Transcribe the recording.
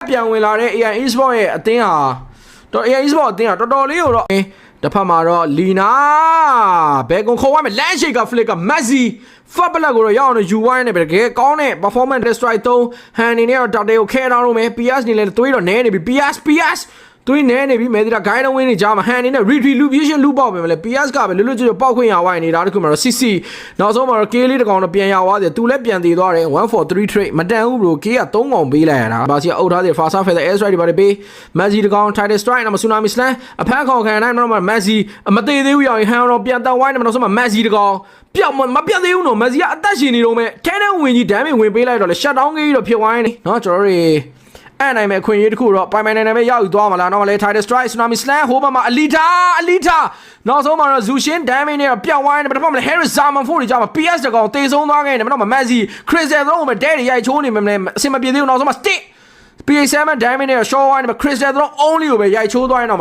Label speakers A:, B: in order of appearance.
A: ပြန်ဝင်လာတဲ့ AI Esport ရဲ့အသင်းဟာတော့ AI Esport အသင်းဟာတော်တော်လေးကိုတော့တစ်ဖက်မှာတော့လီနာဘယ်ကုန်ခေါ်ရမယ်လမ်းရှိက flick က Messi ဖတ်ပလက်ကိုတော့ရောက်အောင်ယူဝိုင်းနေပဲတကယ်ကောင်းတဲ့ performance strike 3ဟန်နေနဲ့တော့တော်တော်ခဲတောင်းလို့မယ် PS နေလဲသွေးတော့နဲနေပြီ PS သွေးနဲနေပြီမဲဒီတာဂိုင်းတော့ဝင်းနေကြမှာဟန်နေနဲ့ retribution လူပေါက်ပဲမလဲ PS ကပဲလွတ်လွတ်ကျွတ်ပေါက်ခွင့်ရဝိုင်းနေတာတခုမှတော့ CC နောက်ဆုံးမှာတော့ K လေးတကောင်တော့ပြန်ရသွားတယ်သူလည်းပြန်တည်သွားတယ်143 trade မတန်ဘူး bro K က3កောင်ပေးလိုက်ရတာဘာစီအုပ်ထားတယ် Fasa Feather Air Strike တွေပါတယ်ပေး Messi တကောင် Title Strike နောက် Tsunami Slam အဖမ်းခေါင်ခံနိုင်တော့မှ Messi မသေးသေးဘူးရောင်ဟန်တော့ပြန်တန်ဝိုင်းနေမှာနောက်ဆုံးမှာ Messi တကောင်ပြောက်မပြတ်သေးဘူးနော် Messi ကအသက်ရှင်နေတော့မဲ့ခဲတဲ့ဝင်ကြီး damage ဝင်ပေးလိုက်တော့လေ shut down ကြီးတော့ဖြစ်ဝိုင်းနေเนาะကျွန်တော်တို့အဲ့နိုင်မဲ့အခွင့်အရေးတစ်ခုတော့ပိုင်နိုင်မဲ့ရောက်ယူသွားမှာလားနောက်မှလဲ Title Strike Tsunami Slam ဟိုဘက်မှာ Alita နောက်ဆုံးမှာတော့ Zushin damage နဲ့ပြောက်ဝိုင်းနေပထမမှာ Harris Zaman ဖို့တွေကြမှာ PS တကောင်တေဆုံးသွားခဲ့တယ်နောက်မှ Messi Crystal သုံးမှာ Daddy ရိုက်ချိုးနေမှလည်းအဆင်မပြေသေးဘူးနောက်ဆုံးမှာ Stick PS7 damage နဲ့ Short wine မှာ Crystal သုံး only ကိုပဲရိုက်ချိုးသွားရင်တော့